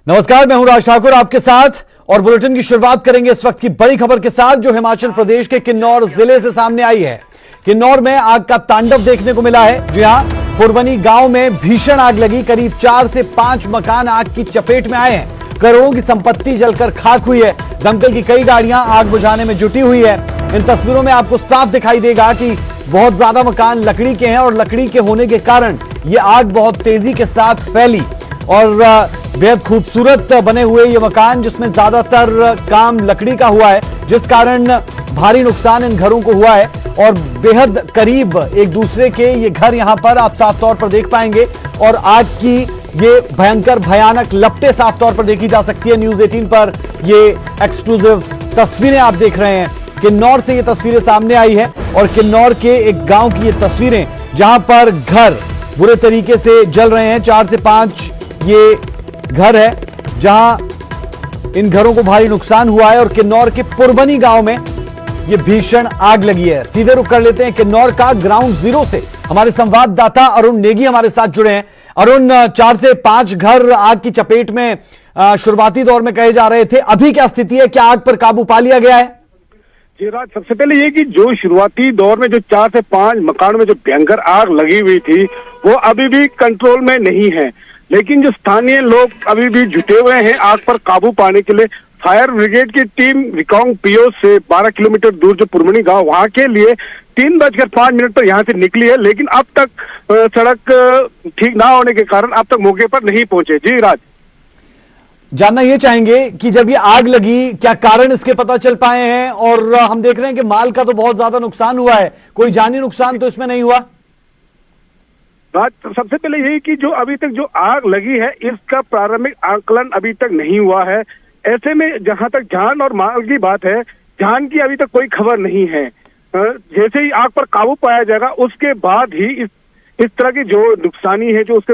नमस्कार, मैं हूं राज ठाकुर आपके साथ और बुलेटिन की शुरुआत करेंगे इस वक्त की बड़ी खबर के साथ जो हिमाचल प्रदेश के किन्नौर जिले से सामने आई है। किन्नौर में आग का तांडव देखने को मिला है। जी हां, पुरबनी गांव में भीषण आग लगी। करीब 4 से 5 मकान आग की चपेट में आए हैं। करोड़ों की संपत्ति जलकर खाक हुई है। दमकल की कई गाड़ियां आग बुझाने में जुटी हुई है। इन तस्वीरों में आपको साफ दिखाई देगा कि बहुत ज्यादा मकान लकड़ी के हैं और लकड़ी के होने के कारण यह आग बहुत तेजी के साथ फैली और बेहद खूबसूरत बने हुए ये मकान जिसमें ज्यादातर काम लकड़ी का हुआ है, जिस कारण भारी नुकसान इन घरों को हुआ है और बेहद करीब एक दूसरे के ये घर यहां पर आप साफ तौर पर देख पाएंगे और आग की ये भयंकर भयानक लपटें साफ तौर पर देखी जा सकती है। न्यूज़ 18 पर ये एक्सक्लूसिव तस्वीरें आप देख रहे हैं। किन्नौर से ये तस्वीरें सामने आई है और किन्नौर के एक गांव की ये तस्वीरें जहां पर घर बुरे तरीके से जल रहे हैं। 4 से 5 ये घर है जहां इन घरों को भारी नुकसान हुआ है और किन्नौर के पुरबनी गांव में ये भीषण आग लगी है। सीधे रुख कर लेते हैं किन्नौर का ग्राउंड जीरो से। हमारे संवाददाता अरुण नेगी हमारे साथ जुड़े हैं। अरुण, 4 से 5 घर आग की चपेट में शुरुआती दौर में कहे जा रहे थे, अभी क्या स्थिति है? क्या आग पर काबू पा लिया गया है? जी राज, सबसे पहले ये कि जो शुरुआती दौर में जो 4 से 5 मकान में जो भयंकर आग लगी हुई थी वो अभी भी कंट्रोल में नहीं है, लेकिन जो स्थानीय लोग अभी भी जुटे हुए हैं आग पर काबू पाने के लिए। फायर ब्रिगेड की टीम रिकांग पीओ से 12 किलोमीटर दूर जो पुरमणी गांव वहां के लिए 3:05 पर यहां से निकली है, लेकिन अब तक सड़क ठीक ना होने के कारण अब तक मौके पर नहीं पहुंचे। जी राज, जानना ये चाहेंगे कि जब ये आग लगी क्या कारण इसके पता चल पाए हैं? और हम देख रहे हैं कि माल का तो बहुत ज्यादा नुकसान हुआ है, कोई जानी नुकसान तो इसमें नहीं हुआ? बात सबसे पहले यही कि जो अभी तक जो आग लगी है इसका प्रारंभिक आकलन अभी तक नहीं हुआ है। ऐसे में जहां तक जान और माल की बात है, जान की अभी तक कोई खबर नहीं है। जैसे ही आग पर काबू पाया जाएगा उसके बाद ही इस तरह की जो नुकसानी है, जो उसके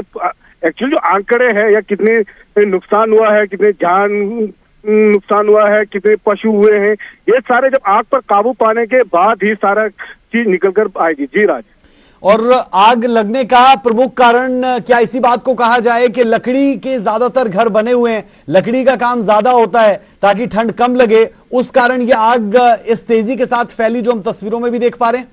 एक्चुअली जो आंकड़े हैं या कितने नुकसान हुआ है, कितने जान नुकसान हुआ है, कितने पशु हुए हैं, ये सारे जब आग पर काबू पाने के बाद ही सारा चीज निकल कर आएगी। जी राज, और आग लगने का प्रमुख कारण क्या इसी बात को कहा जाए कि लकड़ी के ज्यादातर घर बने हुए हैं, लकड़ी का काम ज्यादा होता है ताकि ठंड कम लगे, उस कारण ये आग इस तेजी के साथ फैली जो हम तस्वीरों में भी देख पा रहे हैं?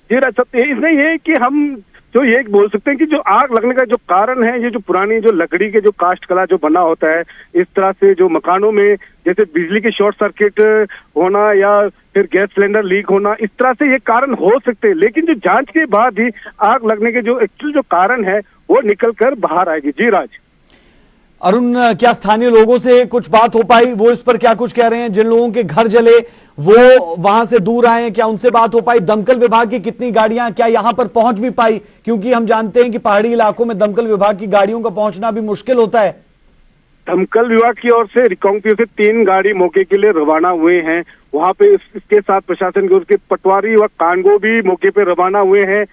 जी राज, इसमें ये कि हम जो ये बोल सकते हैं कि जो आग लगने का जो कारण है, ये जो पुरानी जो लकड़ी के जो कास्ट कला जो बना होता है, इस तरह से जो मकानों में जैसे बिजली के शॉर्ट सर्किट होना या फिर गैस सिलेंडर लीक होना, इस तरह से ये कारण हो सकते हैं, लेकिन जो जांच के बाद ही आग लगने के जो एक्चुअल जो कारण है वो निकल कर बाहर आएगी। जी राज, अरुण, क्या स्थानीय लोगों से कुछ बात हो पाई? वो इस पर क्या कुछ कह रहे हैं? जिन लोगों के घर जले वो वहां से दूर आए हैं, क्या उनसे बात हो पाई? दमकल विभाग की कितनी गाड़ियां क्या यहां पर पहुंच भी पाई? क्योंकि हम जानते हैं कि पहाड़ी इलाकों में दमकल विभाग की गाड़ियों का पहुंचना भी मुश्किल होता है। दमकल विभाग की ओर से रिकांगपिओ से 3 गाड़ी मौके के लिए रवाना हुए हैं। वहां पे इसके साथ प्रशासन के उसके पटवारी व कांगो भी मौके पे रवाना हुए हैं।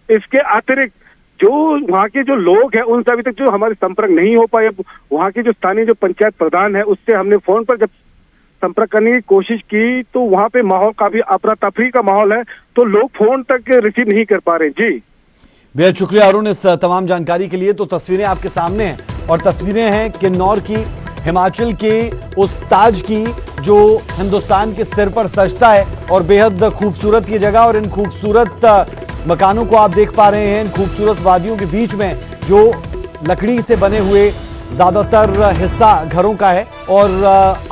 इसके अतिरिक्त जो वहाँ के जो लोग हैं उनसे अभी तक जो हमारे संपर्क नहीं हो पाए। वहाँ के जो स्थानीय जो पंचायत प्रधान है उससे हमने फोन पर जब संपर्क करने की कोशिश की तो वहाँ पे माहौल काफी अफरा तफरी का माहौल है, तो लोग फोन तक रिसीव नहीं कर पा रहे। जी, बेहद शुक्रिया अरुण इस तमाम जानकारी के लिए। तो तस्वीरें आपके सामने हैं और तस्वीरें हैं किन्नौर की, हिमाचल के उस ताज की जो हिंदुस्तान के सिर पर सजता है और बेहद खूबसूरत ये जगह और इन खूबसूरत मकानों को आप देख पा रहे हैं। इन खूबसूरत वादियों के बीच में जो लकड़ी से बने हुए ज्यादातर हिस्सा घरों का है और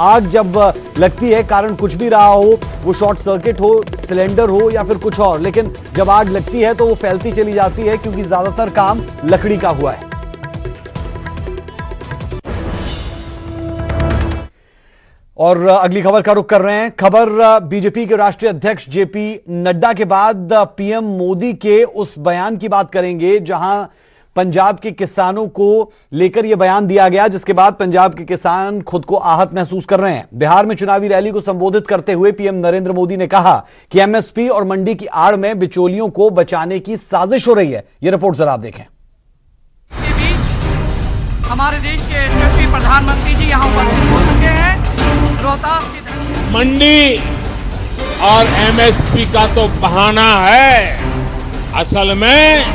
आग जब लगती है, कारण कुछ भी रहा हो, वो शॉर्ट सर्किट हो, सिलेंडर हो या फिर कुछ और, लेकिन जब आग लगती है तो वो फैलती चली जाती है क्योंकि ज्यादातर काम लकड़ी का हुआ है। और अगली खबर का रुख कर रहे हैं। खबर बीजेपी के राष्ट्रीय अध्यक्ष जेपी नड्डा के बाद पीएम मोदी के उस बयान की बात करेंगे जहां पंजाब के किसानों को लेकर यह बयान दिया गया, जिसके बाद पंजाब के किसान खुद को आहत महसूस कर रहे हैं। बिहार में चुनावी रैली को संबोधित करते हुए पीएम नरेंद्र मोदी ने कहा कि एमएसपी और मंडी की आड़ में बिचौलियों को बचाने की साजिश हो रही है। यह रिपोर्ट जरा आप देखें। के बीच हमारे देश के यशस्वी प्रधानमंत्री जी यहां उपस्थित हो चुके हैं। रोहतास की मंडी और एमएसपी का तो बहाना है, असल में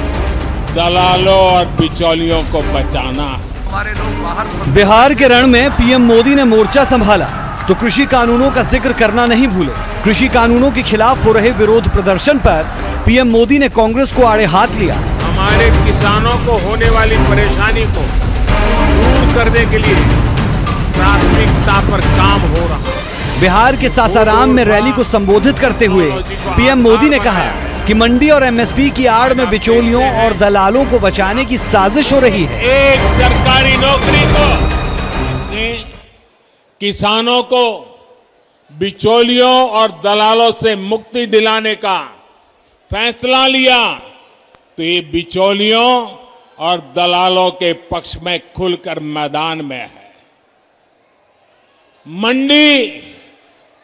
दलालों और बिचौलियों को बचाना। हमारे लोग बाहर। बिहार के रण में पीएम मोदी ने मोर्चा संभाला तो कृषि कानूनों का जिक्र करना नहीं भूले। कृषि कानूनों के खिलाफ हो रहे विरोध प्रदर्शन पर पीएम मोदी ने कांग्रेस को आड़े हाथ लिया। हमारे किसानों को होने वाली परेशानी को दूर करने के लिए प्राथमिकता पर काम हो रहा है। बिहार के सासाराम में रैली को संबोधित करते हुए पीएम मोदी ने कहा कि मंडी और एमएसपी की आड़ में बिचौलियों और दलालों को बचाने की साजिश हो रही है। एक सरकारी नौकरी को किसानों को बिचौलियों और दलालों से मुक्ति दिलाने का फैसला लिया तो ये बिचौलियों और दलालों के पक्ष में खुलकर मैदान में है। मंडी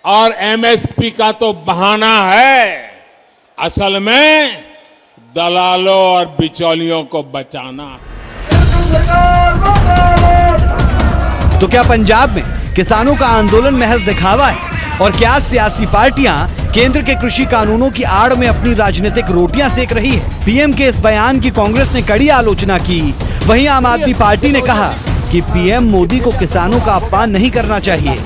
और एमएसपी का तो बहाना है, असल में दलालों और बिचौलियों को बचाना। तो क्या पंजाब में किसानों का आंदोलन महज दिखावा है? और क्या सियासी पार्टियां केंद्र के कृषि कानूनों की आड़ में अपनी राजनीतिक रोटियां सेक रही है? पीएम के इस बयान की कांग्रेस ने कड़ी आलोचना की। वहीं आम आदमी पार्टी ने कहा कि पीएम मोदी को किसानों का अपमान नहीं करना चाहिए।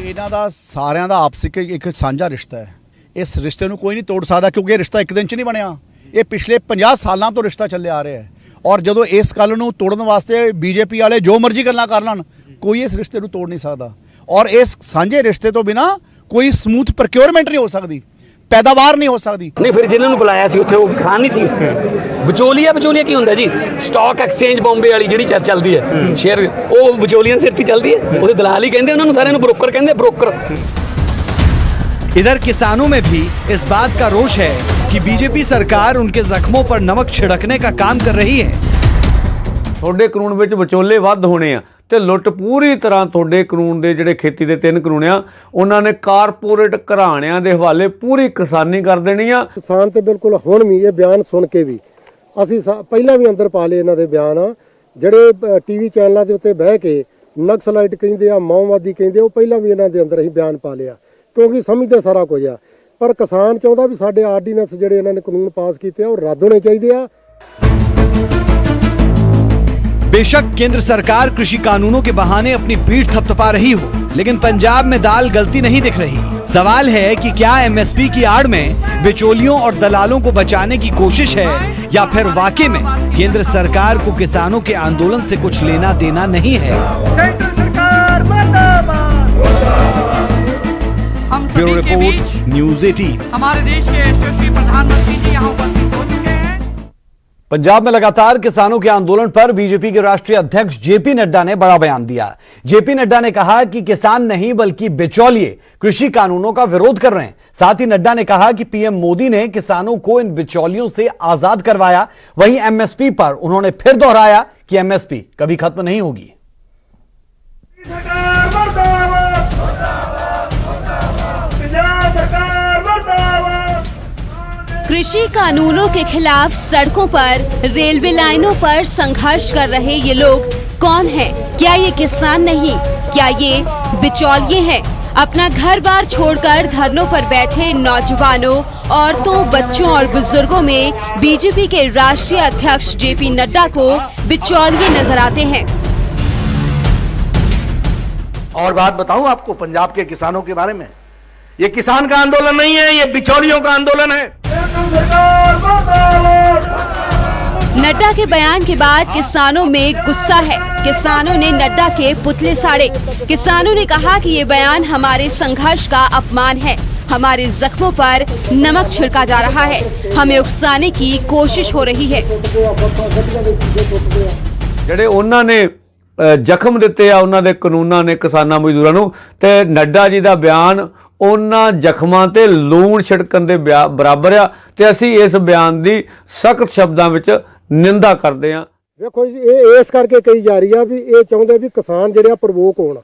ਇਹਨਾਂ ਦਾ ਸਾਰਿਆਂ ਦਾ ਆਪਸਿਕ ਇੱਕ ਸਾਂਝਾ ਰਿਸ਼ਤਾ ਹੈ। ਇਸ ਰਿਸ਼ਤੇ ਨੂੰ ਕੋਈ ਨਹੀਂ ਤੋੜ ਸਕਦਾ ਕਿਉਂਕਿ ਇਹ ਰਿਸ਼ਤਾ ਇੱਕ ਦਿਨ 'ਚ ਨਹੀਂ ਬਣਿਆ। ਇਹ ਪਿਛਲੇ 50 ਸਾਲਾਂ ਤੋਂ ਰਿਸ਼ਤਾ ਚੱਲਿਆ ਆ ਰਿਹਾ ਹੈ ਔਰ ਜਦੋਂ ਇਸ ਗੱਲ ਨੂੰ ਤੋੜਨ ਵਾਸਤੇ ਬੀਜੇਪੀ ਵਾਲੇ ਜੋ ਮਰਜ਼ੀ ਗੱਲਾਂ ਕਰ ਲੈਣ ਕੋਈ ਇਸ ਰਿਸ਼ਤੇ ਨੂੰ ਤੋੜ ਨਹੀਂ ਸਕਦਾ ਔਰ ਇਸ ਸਾਂਝੇ ਰਿਸ਼ਤੇ ਤੋਂ ਬਿਨਾ ਕੋਈ ਸਮੂਥ ਪ੍ਰੋਕਿਉਰਮੈਂਟ ਨਹੀਂ ਹੋ ਸਕਦੀ, पैदावार नहीं हो सकती। नहीं फिर जिन्होंने बुलाया सी उत्थे वो खान नहीं सी। विचोलिया की हुंदा जी, स्टॉक एक्सचेंज बॉम्बे वाली जिहड़ी चलदी है शेयर वो विचोलिया सिर ते चलदी है, उहदे दलाल ही कहंदे उन्हां नूं, सारिआं नूं ब्रोकर कहंदे, ब्रोकर। इधर किसानों में भी इस बात का रोष है कि बीजेपी सरकार उनके जख्मों पर नमक छिड़कने का काम कर रही है। ਤੁਹਾਡੇ ਕਾਨੂੰਨ ਵਿੱਚ ਵਿਚੋਲੇ ਵੱਧ ਹੋਣੇ ਆ ਤੇ ਲੁੱਟ ਪੂਰੀ ਤਰ੍ਹਾਂ ਤੁਹਾਡੇ ਕਾਨੂੰਨ ਦੇ ਜਿਹੜੇ ਖੇਤੀ ਦੇ 3 ਕਾਨੂੰਨ ਆ ਉਹਨਾਂ ਨੇ ਕਾਰਪੋਰੇਟ ਘਰਾਣਿਆਂ ਦੇ ਹਵਾਲੇ ਪੂਰੀ ਕਿਸਾਨੀ ਕਰ ਦੇਣੀ ਆ। ਕਿਸਾਨ ਤੇ ਬਿਲਕੁਲ ਹੁਣ ਵੀ ਇਹ ਬਿਆਨ ਸੁਣ ਕੇ ਵੀ ਅਸੀਂ ਪਹਿਲਾਂ ਵੀ ਅੰਦਰ ਪਾ ਲਏ ਇਹਨਾਂ ਦੇ ਬਿਆਨ ਆ ਜਿਹੜੇ ਟੀਵੀ ਚੈਨਲਾਂ ਦੇ ਉੱਤੇ ਬਹਿ ਕੇ ਨਕਸਲਾਈਟ ਕਹਿੰਦੇ ਆ, ਮਾਓਵਾਦੀ ਕਹਿੰਦੇ, ਉਹ ਪਹਿਲਾਂ ਵੀ ਇਹਨਾਂ ਦੇ ਅੰਦਰ ਅਸੀਂ ਬਿਆਨ ਪਾ ਲਿਆ ਕਿਉਂਕਿ ਸਮਝਦੇ ਸਾਰਾ ਕੁਝ ਆ। ਪਰ ਕਿਸਾਨ ਚਾਹੁੰਦਾ ਵੀ ਸਾਡੇ ਆਰਡੀਨੈਂਸ ਜਿਹੜੇ ਇਹਨਾਂ ਨੇ ਕਾਨੂੰਨ ਪਾਸ ਕੀਤੇ ਆ ਉਹ ਰੱਦ ਹੋਣੇ ਚਾਹੀਦੇ ਆ। बेशक केंद्र सरकार कृषि कानूनों के बहाने अपनी पीठ थपथपा रही हो, लेकिन पंजाब में दाल गलती नहीं दिख रही। सवाल है कि क्या एमएसपी की आड़ में बिचौलियों और दलालों को बचाने की कोशिश है या फिर वाकई में केंद्र सरकार को किसानों के आंदोलन से कुछ लेना देना नहीं है। हम ब्यूरो सभी के रिपोर्ट, बीच न्यूज़ 18। हमारे देश के यशस्वी प्रधानमंत्री जी यहाँ उपस्थित हो चुके हैं। पंजाब में लगातार किसानों के आंदोलन पर बीजेपी के राष्ट्रीय अध्यक्ष जेपी नड्डा ने बड़ा बयान दिया। जेपी नड्डा ने कहा कि किसान नहीं बल्कि बिचौलिए कृषि कानूनों का विरोध कर रहे हैं। साथ ही नड्डा ने कहा कि पीएम मोदी ने किसानों को इन बिचौलियों से आजाद करवाया। वहीं एमएसपी पर उन्होंने फिर दोहराया कि एमएसपी कभी खत्म नहीं होगी। कृषि कानूनों के खिलाफ सड़कों पर, रेलवे लाइनों पर संघर्ष कर रहे ये लोग कौन हैं? क्या ये किसान नहीं, क्या ये बिचौलिए हैं? अपना घर बार छोड़कर धरनों पर बैठे नौजवानों, औरतों, बच्चों और बुजुर्गों में बीजेपी के राष्ट्रीय अध्यक्ष जेपी नड्डा को बिचौलिए नजर आते हैं। और बात बताऊं आपको पंजाब के किसानों के बारे में, ये किसान का आंदोलन नहीं है, ये बिचौलियों का आंदोलन है। नड्डा के बयान के बाद किसानों में गुस्सा है। किसानों ने नड्डा के पुतले साड़े। किसानों ने कहा कि ये बयान हमारे संघर्ष का अपमान है, हमारे जख्मों पर नमक छिड़का जा रहा है, हमें उकसाने की कोशिश हो रही है। ਜਿਹੜੇ ਉਹਨਾਂ ਨੇ ਜ਼ਖਮ ਦਿੱਤੇ ਆ ਉਹਨਾਂ ਦੇ ਕਾਨੂੰਨਾਂ ਨੇ ਕਿਸਾਨਾਂ ਮਜ਼ਦੂਰਾਂ ਨੂੰ, ਤੇ ਨੱਡਾ ਜੀ ਦਾ ਬਿਆਨ ਉਹਨਾਂ ਜ਼ਖਮਾਂ ਤੇ ਲੂਣ ਛਿੜਕਣ ਦੇ ਬਰਾਬਰ ਆ ਤੇ ਅਸੀਂ ਇਸ ਬਿਆਨ ਦੀ ਸਖਤ ਸ਼ਬਦਾਂ ਵਿੱਚ ਨਿੰਦਾ ਕਰਦੇ ਆ। ਵੇਖੋ ਜੀ ਇਹ ਇਸ ਕਰਕੇ ਕਹੀ ਜਾ ਰਹੀ ਆ ਵੀ ਇਹ ਚਾਹੁੰਦੇ ਵੀ ਕਿਸਾਨ ਜਿਹੜੇ ਆ ਪ੍ਰਵੋਕ ਹੋਣ,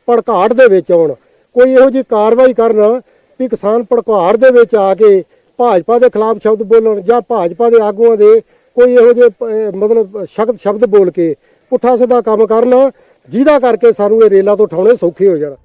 ਭੜਕਾਹਟ ਦੇ ਵਿੱਚ ਆਉਣ, ਕੋਈ ਇਹੋ ਜਿਹੀ ਕਾਰਵਾਈ ਕਰਨ ਵੀ ਕਿਸਾਨ ਭੜਕਾਹਟ ਦੇ ਵਿੱਚ ਆ ਕੇ ਭਾਜਪਾ ਦੇ ਖਿਲਾਫ ਸ਼ਬਦ ਬੋਲਣ ਜਾਂ ਭਾਜਪਾ ਦੇ ਆਗੂਆਂ ਦੇ ਕੋਈ ਇਹੋ ਜਿਹੇ ਮਤਲਬ ਸ਼ਬਦ ਬੋਲ ਕੇ ਪੁੱਠਾ ਸਿੱਧਾ ਕੰਮ ਕਰਨ ਜਿਹਦਾ ਕਰਕੇ ਸਾਨੂੰ ਇਹ ਰੇਲਾਂ ਤੋਂ ਉਠਾਉਣੇ ਸੌਖੇ ਹੋ ਜਾਣ।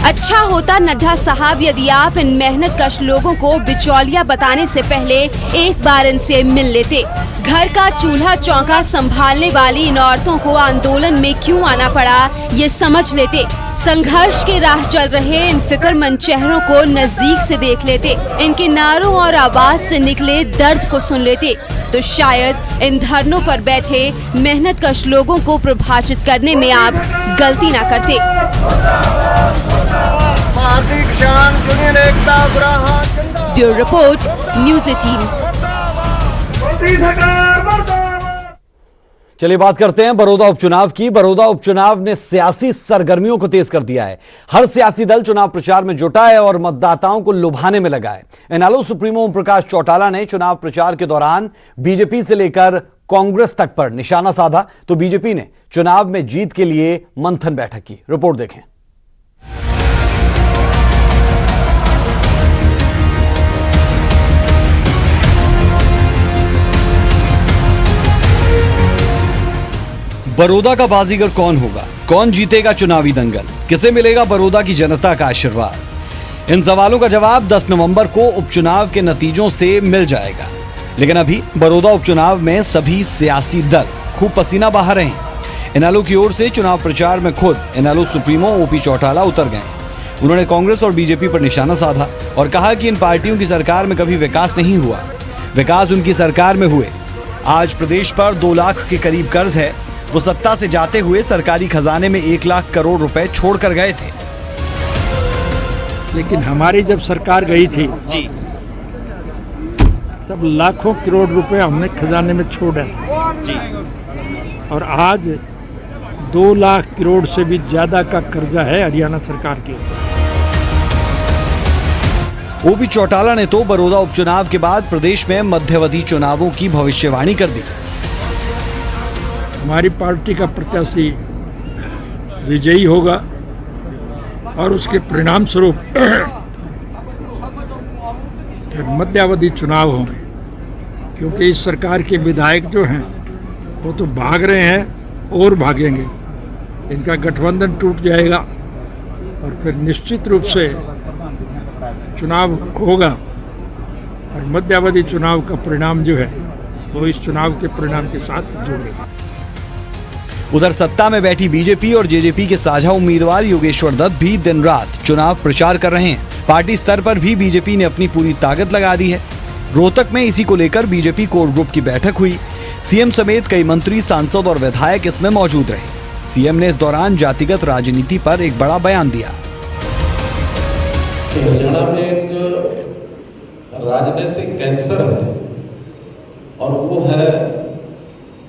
अच्छा होता नड्डा साहब यदि आप इन मेहनत कश लोगों को बिचौलिया बताने से पहले एक बार इनसे मिल लेते। घर का चूल्हा चौका संभालने वाली इन औरतों को आंदोलन में क्यों आना पड़ा ये समझ लेते। संघर्ष के राह चल रहे इन फिक्रमंद चेहरों को नजदीक से देख लेते। इनके नारों और आवाज से निकले दर्द को सुन लेते तो शायद इन धरनों पर बैठे मेहनत कश लोगों को प्रभावित करने में आप गलती ना करते। Bureau report, news 18। चलिए बात करते हैं बड़ौदा उपचुनाव की। बड़ौदा उपचुनाव ने सियासी सरगर्मियों को तेज कर दिया है। हर सियासी दल चुनाव प्रचार में जुटा है और मतदाताओं को लुभाने में लगा है। इनेलो सुप्रीमो ओम प्रकाश चौटाला ने चुनाव प्रचार के दौरान बीजेपी से लेकर कांग्रेस तक पर निशाना साधा तो बीजेपी ने चुनाव में जीत के लिए मंथन बैठक की। रिपोर्ट देखें। बड़ौदा का बाजीगर कौन होगा? कौन जीतेगा चुनावी दंगल? किसे मिलेगा बड़ौदा की जनता का आशीर्वाद? इन सवालों का जवाब 10 नवंबर को उपचुनाव के नतीजों से मिल जाएगा। लेकिन अभी बड़ौदा उपचुनाव में सभी सियासी दल खूब पसीना बहा रहे हैं। इनेलो की ओर से चुनाव प्रचार में खुद इनेलो सुप्रीमो ओपी चौटाला उतर गए। उन्होंने कांग्रेस और बीजेपी पर निशाना साधा और कहा कि इन पार्टियों की सरकार में कभी विकास नहीं हुआ, विकास उनकी सरकार में हुए। आज प्रदेश पर 2 लाख के करीब कर्ज है। वो सत्ता से जाते हुए सरकारी खजाने में 1 लाख करोड़ रुपए छोड़ कर गए थे। लेकिन हमारी जब सरकार गई थी जी, तब लाखों करोड़ रुपए हमने खजाने में छोड़ा था जी। और आज 2 लाख करोड़ से भी ज्यादा का कर्जा है हरियाणा सरकार के। ओपी चौटाला ने तो बड़ौदा उपचुनाव के बाद प्रदेश में मध्यावधि चुनावों की भविष्यवाणी कर दी। हमारी पार्टी का प्रत्याशी विजयी होगा और उसके परिणाम स्वरूप मध्यावधि चुनाव होंगे, क्योंकि इस सरकार के विधायक जो हैं वो तो भाग रहे हैं और भागेंगे। इनका गठबंधन टूट जाएगा और फिर निश्चित रूप से चुनाव होगा और मध्यावधि चुनाव का परिणाम जो है वो इस चुनाव के परिणाम के साथ जुड़ेगा। उधर सत्ता में बैठी बीजेपी और जेजेपी के साझा उम्मीदवार योगेश्वर दत्त भी दिन रात चुनाव प्रचार कर रहे हैं। पार्टी स्तर पर भी बीजेपी ने अपनी पूरी ताकत लगा दी है। रोहतक में इसी को लेकर बीजेपी कोर ग्रुप की बैठक हुई। सीएम समेत कई मंत्री, सांसद और विधायक इसमें मौजूद रहे। सीएम ने इस दौरान जातिगत राजनीति पर एक बड़ा बयान दिया। हरियाणा में एक राजनीतिक कैंसर है और वो है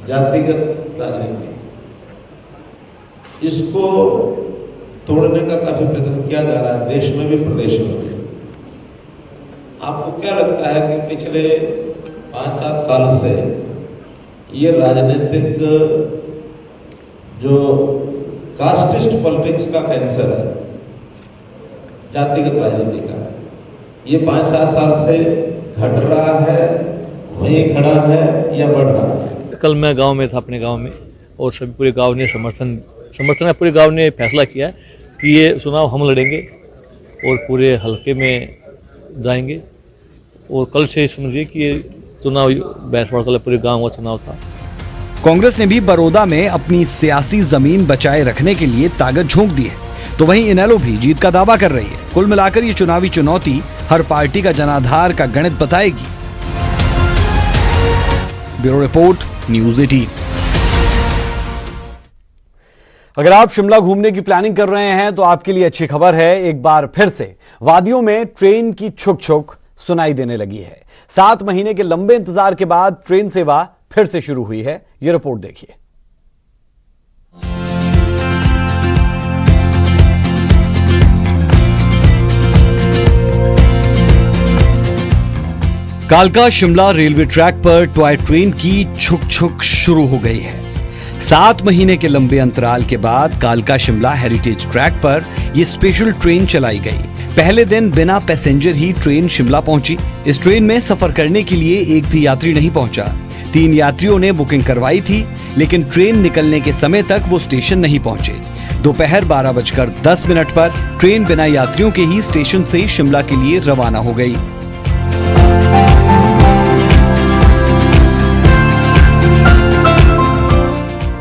जातिगत राजनीति। इसको तोड़ने का काफी प्रयत्न किया जा रहा है, देश में भी प्रदेश में भी। आपको क्या लगता है कि पिछले 5-7 साल से ये राजनीतिक जो कास्टिस्ट पॉलिटिक्स का कैंसर है, जातिगत राजनीति का, ये 5-7 साल से घट रहा है, वहीं खड़ा है या बढ़ रहा है? कल मैं गांव में था, अपने गांव में, और सभी पूरे गांव ने समर्थन पूरे गांव ने फैसला किया कि ये चुनाव हम लड़ेंगे और पूरे हलके में जाएंगे। और कल से समझिए कि ये चुनाव बैठवाड़ कल पूरे गांव का चुनाव था। कांग्रेस ने भी बड़ौदा में अपनी सियासी जमीन बचाए रखने के लिए ताकत झोंक दी है, तो वहीं इनेलो भी जीत का दावा कर रही है। कुल मिलाकर ये चुनावी चुनौती हर पार्टी का जनाधार का गणित बताएगी। Bureau report, news 18। अगर आप शिमला घूमने की प्लानिंग कर रहे हैं तो आपके लिए अच्छी खबर है। एक बार फिर से वादियों में ट्रेन की छुक छुक सुनाई देने लगी है। 7 महीने के लंबे इंतजार के बाद ट्रेन सेवा फिर से शुरू हुई है। यह रिपोर्ट देखिए। कालका Shimla railway track per toy train की छुक छुक शुरू हो गई है। 7 महीने के लंबे अंतराल के बाद कालका शिमला हेरिटेज ट्रैक पर यह स्पेशल ट्रेन चलाई गई। पहले दिन बिना पैसेंजर ही ट्रेन शिमला पहुंची। इस ट्रेन में सफर करने के लिए एक भी यात्री नहीं पहुंचा। 3 यात्रियों ने बुकिंग करवाई थी, लेकिन ट्रेन निकलने के समय तक वो स्टेशन नहीं पहुंचे। दोपहर 12:10 पर ट्रेन बिना यात्रियों के ही स्टेशन से शिमला के लिए रवाना हो गई।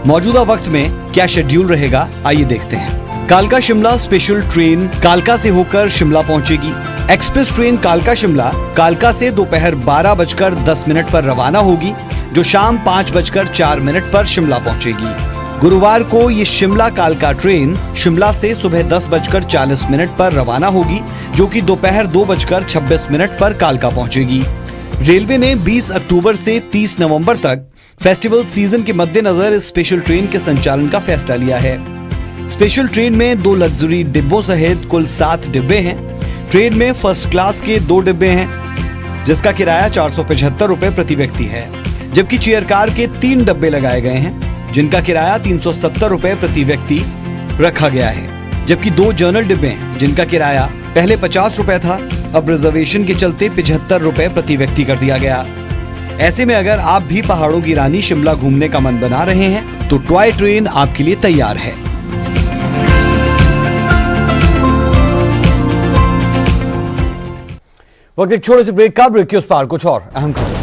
मौजूदा वक्त में क्या शेड्यूल रहेगा, आइए देखते हैं। कालका शिमला स्पेशल ट्रेन कालका से होकर शिमला पहुंचेगी। एक्सप्रेस ट्रेन कालका शिमला कालका से दोपहर 12:10 पर रवाना होगी, जो शाम 5:04 पर शिमला पहुंचेगी। गुरुवार को ये शिमला कालका ट्रेन शिमला से सुबह 10:40 पर रवाना होगी, जो कि दोपहर 2:26 पर कालका पहुंचेगी। रेलवे ने 20 अक्टूबर से 30 नवंबर तक फेस्टिवल सीजन के मद्देनजर इस स्पेशल ट्रेन के संचालन का फैसला लिया है। स्पेशल ट्रेन में 2 लग्जरी डिब्बों सहित कुल 7 डिब्बे हैं। ट्रेन में फर्स्ट क्लास के 2 डिब्बे हैं, जिसका किराया 475 रुपए प्रति व्यक्ति है, जबकि चेयर कार के 3 डिब्बे लगाए गए हैं, जिनका किराया 370 रुपए प्रति व्यक्ति रखा गया है। जबकि 2 जनरल डिब्बे हैं, जिनका किराया पहले 50 रुपए था, अब रिजर्वेशन के चलते 75 रुपए प्रति व्यक्ति कर दिया गया। ऐसे में अगर आप भी पहाड़ों की रानी शिमला घूमने का मन बना रहे हैं, तो टॉय ट्रेन आपके लिए तैयार है। वक्त एक छोटे से ब्रेक का, ब्रेक के उस पार कुछ और अहम खबर।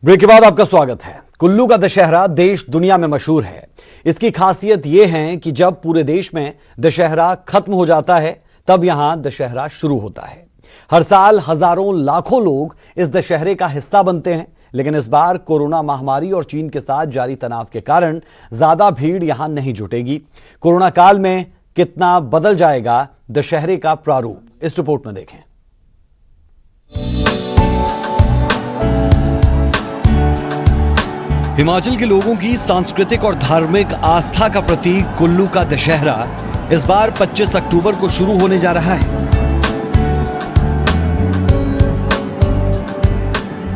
ब्रेक के बाद आपका स्वागत है। कुल्लू का दशहरा देश दुनिया में मशहूर है। इसकी खासियत यह है कि जब पूरे देश में दशहरा खत्म हो जाता है, तब यहां दशहरा शुरू होता है। हर साल हजारों लाखों लोग इस दशहरे का हिस्सा बनते हैं, लेकिन इस बार कोरोना महामारी और चीन के साथ जारी तनाव के कारण ज्यादा भीड़ यहां नहीं जुटेगी। कोरोना काल में कितना बदल जाएगा दशहरे का प्रारूप, इस रिपोर्ट में देखें। हिमाचल के लोगों की सांस्कृतिक और धार्मिक आस्था का प्रतीक कुल्लू का दशहरा इस बार 25 अक्टूबर को शुरू होने जा रहा है।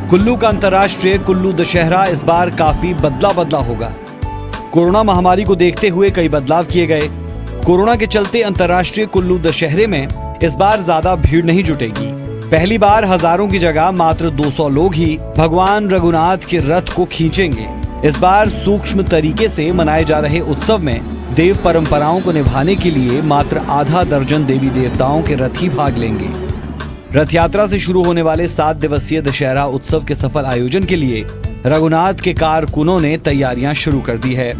कुल्लू का अंतर्राष्ट्रीय कुल्लू दशहरा इस बार काफी बदला होगा। कोरोना महामारी को देखते हुए कई बदलाव किए गए। कोरोना के चलते अंतर्राष्ट्रीय कुल्लू दशहरे में इस बार ज्यादा भीड़ नहीं जुटेगी। पहली बार हजारों की जगह मात्र 200 लोग ही भगवान रघुनाथ के रथ को खींचेंगे। इस बार सूक्ष्म तरीके से मनाए जा रहे उत्सव में देव परंपराओं को निभाने के लिए मात्र आधा दर्जन देवी देवताओं के रथ ही भाग लेंगे। रथ यात्रा से शुरू होने वाले 7 दिवसीय दशहरा उत्सव के सफल आयोजन के लिए रघुनाथ के कारकुनों ने तैयारियां शुरू कर दी है।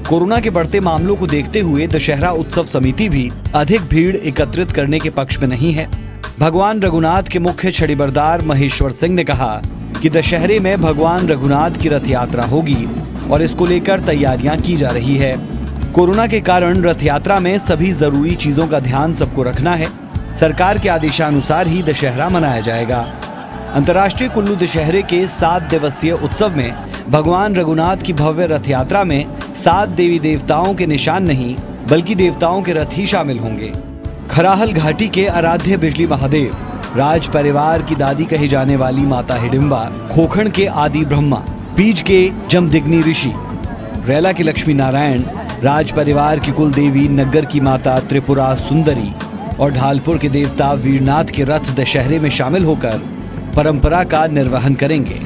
कोरोना के बढ़ते मामलों को देखते हुए दशहरा उत्सव समिति भी अधिक भीड़ एकत्रित करने के पक्ष में नहीं है। भगवान रघुनाथ के मुख्य छड़ीबरदार महेश्वर सिंह ने कहा कि दशहरे में भगवान रघुनाथ की रथ यात्रा होगी और इसको लेकर तैयारियां की जा रही है। कोरोना के कारण रथ यात्रा में सभी जरूरी चीजों का ध्यान सबको रखना है। सरकार के आदेशानुसार ही दशहरा मनाया जाएगा। अंतर्राष्ट्रीय कुल्लू दशहरे के 7 दिवसीय उत्सव में भगवान रघुनाथ की भव्य रथ यात्रा में 7 देवी देवताओं के निशान नहीं, बल्कि देवताओं के रथ ही शामिल होंगे। खराहल घाटी के आराध्य बिजली महादेव, राज परिवार की दादी कही जाने वाली माता हिडिंबा, खोखण के आदि ब्रह्मा, बीज के जमदिग्नि ऋषि, रैला के लक्ष्मी नारायण, राज परिवार की कुल देवी नग्गर की माता त्रिपुरा सुंदरी और ढालपुर के देवता वीरनाथ के रथ दशहरे में शामिल होकर परंपरा का निर्वहन करेंगे।